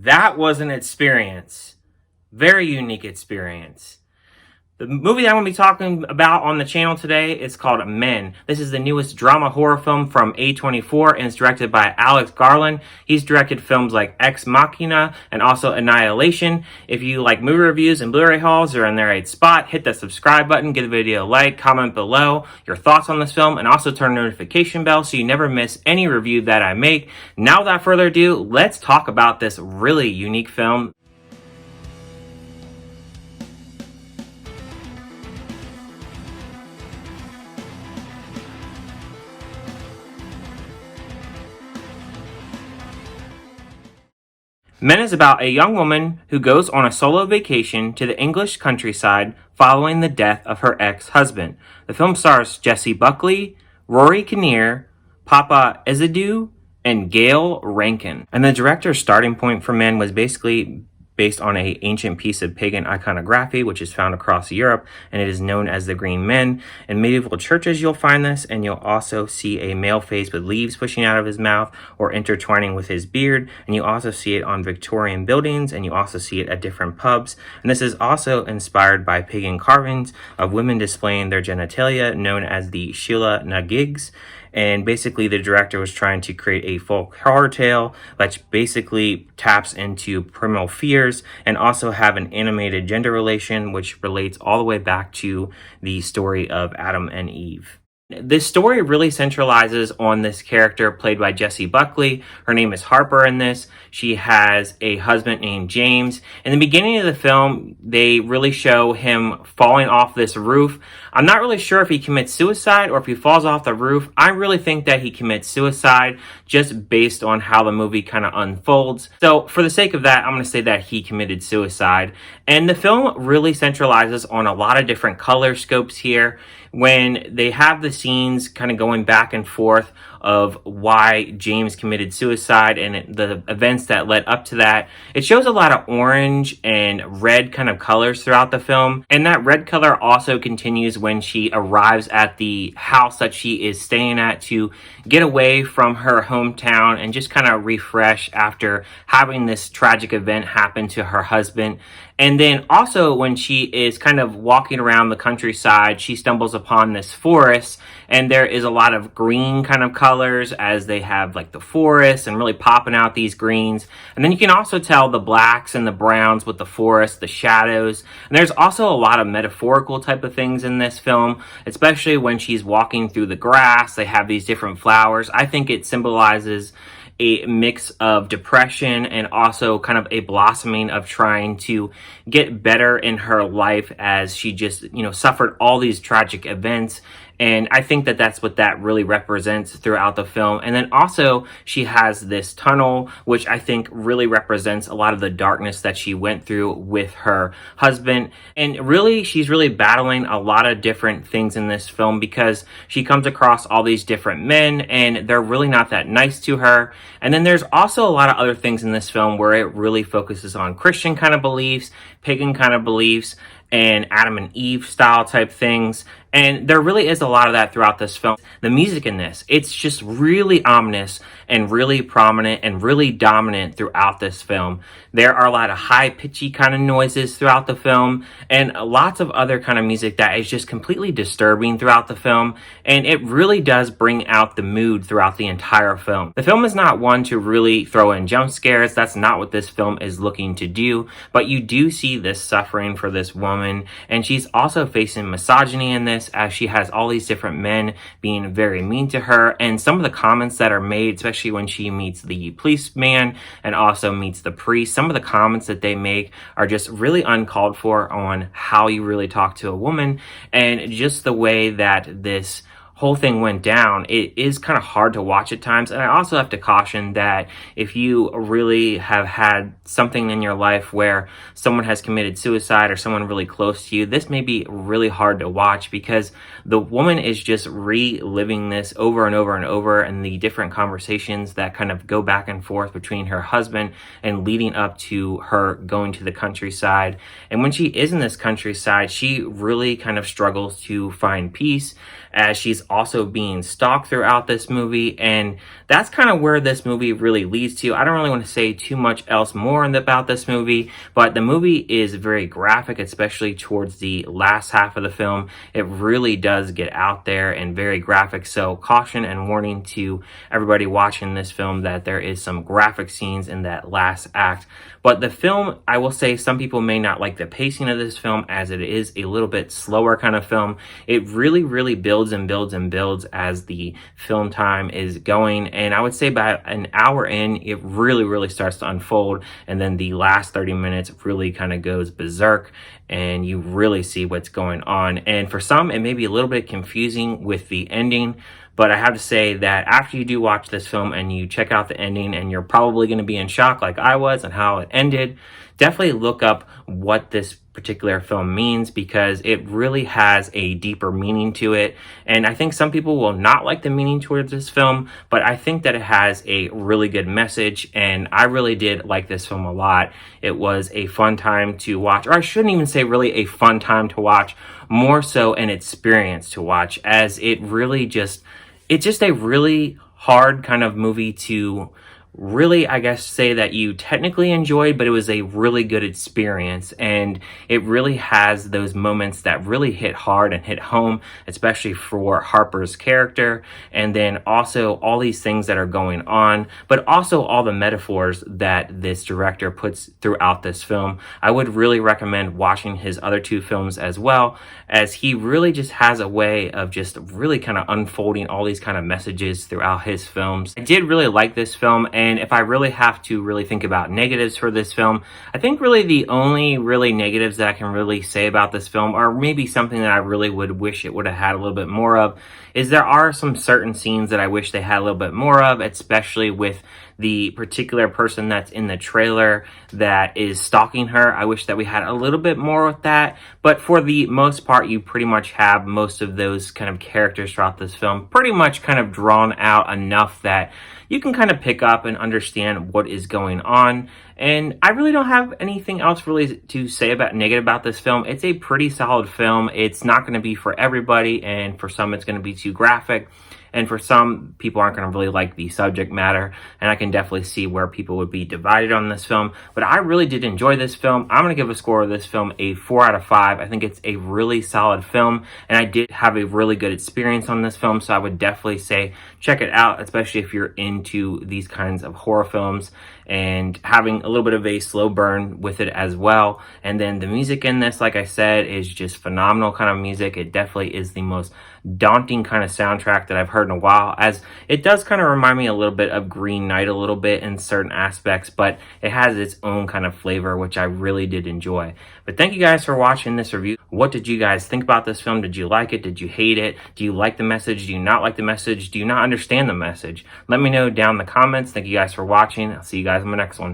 that was an experience. Very unique experience. The movie that I'm going to be talking about on the channel today is called Men. This is the newest drama horror film from A24 and it's directed by Alex Garland. He's directed films like Ex Machina and also Annihilation. If you like movie reviews and Blu-ray hauls, you're in the right spot. Hit that subscribe button, give the video a like, comment below your thoughts on this film, and also turn the notification bell so you never miss any review that I make. Now without further ado, let's talk about this really unique film. Men is about a young woman who goes on a solo vacation to the English countryside following the death of her ex-husband. The film stars Jessie Buckley, Rory Kinnear, Papa Ezidue, and Gail Rankin. And the director's starting point for Men was basically based on an ancient piece of pagan iconography, which is found across Europe, and it is known as the Green Men. In medieval churches, you'll find this, and you'll also see a male face with leaves pushing out of his mouth or intertwining with his beard, and you also see it on Victorian buildings, and you also see it at different pubs. And this is also inspired by pagan carvings of women displaying their genitalia, known as the Sheila na gigs. And basically the director was trying to create a folk horror tale that basically taps into primal fears and also have an animated gender relation which relates all the way back to the story of Adam and Eve. This story really centralizes on this character played by Jessie Buckley. Her name is Harper in this. She has a husband named James. In the beginning of the film, they really show him falling off this roof. I'm not really sure if he commits suicide or if he falls off the roof. I really think that he commits suicide just based on how the movie kind of unfolds. So for the sake of that, I'm going to say that he committed suicide. And the film really centralizes on a lot of different color scopes here. When they have the scenes kind of going back and forth of why James committed suicide and the events that led up to that, it shows a lot of orange and red kind of colors throughout the film. And that red color also continues when she arrives at the house that she is staying at to get away from her hometown and just kind of refresh after having this tragic event happen to her husband. And then also when she is kind of walking around the countryside, she stumbles upon this forest, and there is a lot of green kind of colors as they have like the forest and really popping out these greens. And then you can also tell the blacks and the browns with the forest, the shadows. And there's also a lot of metaphorical type of things in this film, especially when she's walking through the grass. They have these different flowers. I think it symbolizes a mix of depression and also kind of a blossoming of trying to get better in her life as she just, suffered all these tragic events. And I think that that's what that really represents throughout the film. And then also she has this tunnel, which I think really represents a lot of the darkness that she went through with her husband. And really, she's really battling a lot of different things in this film because she comes across all these different men and they're really not that nice to her. And then there's also a lot of other things in this film where it really focuses on Christian kind of beliefs, pagan kind of beliefs, and Adam and Eve style type things. And there really is a lot of that throughout this film. The music in this, it's just really ominous and really prominent and really dominant throughout this film. There are a lot of high pitchy kind of noises throughout the film and lots of other kind of music that is just completely disturbing throughout the film. And it really does bring out the mood throughout the entire film. The film is not one to really throw in jump scares. That's not what this film is looking to do. But you do see this suffering for this woman. And she's also facing misogyny in this, as she has all these different men being very mean to her. And some of the comments that are made, especially when she meets the policeman and also meets the priest, some of the comments that they make are just really uncalled for on how you really talk to a woman. And just the way that this whole thing went down, it is kind of hard to watch at times. And I also have to caution that if you really have had something in your life where someone has committed suicide or someone really close to you, this may be really hard to watch because the woman is just reliving this over and over and over, and the different conversations that kind of go back and forth between her husband and leading up to her going to the countryside. And when she is in this countryside, she really kind of struggles to find peace. as she's also being stalked throughout this movie. And that's kind of where this movie really leads to. I don't really want to say too much else more about this movie, but the movie is very graphic, especially towards the last half of the film. It really does get out there and very graphic. So caution and warning to everybody watching this film that there is some graphic scenes in that last act. But the film, I will say, some people may not like the pacing of this film, as it is a little bit slower kind of film. It really builds and builds and builds as the film time is going. And I would say about an hour in, it really starts to unfold. And then the last 30 minutes really kind of goes berserk, and you really see what's going on. And for some, it may be a little bit confusing with the ending. But I have to say that after you do watch this film and you check out the ending, and you're probably going to be in shock like I was and how it ended, definitely look up what this particular film means, because it really has a deeper meaning to it. And I think some people will not like the meaning towards this film, but I think that it has a really good message, and I really did like this film a lot. It was a fun time to watch, or I shouldn't even say really a fun time to watch, more so an experience to watch, as it's just a really hard kind of movie to really, I guess, say that you technically enjoyed, but it was a really good experience. And it really has those moments that really hit hard and hit home, especially for Harper's character. And then also all these things that are going on, but also all the metaphors that this director puts throughout this film. I would really recommend watching his other two films as well, as he really just has a way of just really kind of unfolding all these kind of messages throughout his films. I did really like this film, and if I really have to really think about negatives for this film, I think really the only really negatives that I can really say about this film, or maybe something that I really would wish it would have had a little bit more of, is there are some certain scenes that I wish they had a little bit more of, especially with the particular person that's in the trailer that is stalking her. I wish that we had a little bit more with that, but for the most part, you pretty much have most of those kind of characters throughout this film pretty much kind of drawn out enough that you can kind of pick up and understand what is going on. And I really don't have anything else really to say about negative about this film. It's a pretty solid film. It's not going to be for everybody, and for some it's going to be too graphic. And for some, people aren't going to really like the subject matter, and I can definitely see where people would be divided on this film. But I really did enjoy this film. I'm going to give a score of this film a 4 out of 5. I think it's a really solid film, and I did have a really good experience on this film, so I would definitely say check it out, especially if you're into these kinds of horror films and having a little bit of a slow burn with it as well. And then the music in this, like I said, is just phenomenal kind of music. It definitely is the most daunting kind of soundtrack that I've heard in a while, as it does kind of remind me a little bit of Green Knight a little bit in certain aspects, but it has its own kind of flavor, which I really did enjoy. But thank you guys for watching this review. What did you guys think about this film? Did you like it? Did you hate it? Do you like the message? Do you not like the message? Do you not understand the message? Let me know down in the comments. Thank you guys for watching. I'll see you guys in the next one.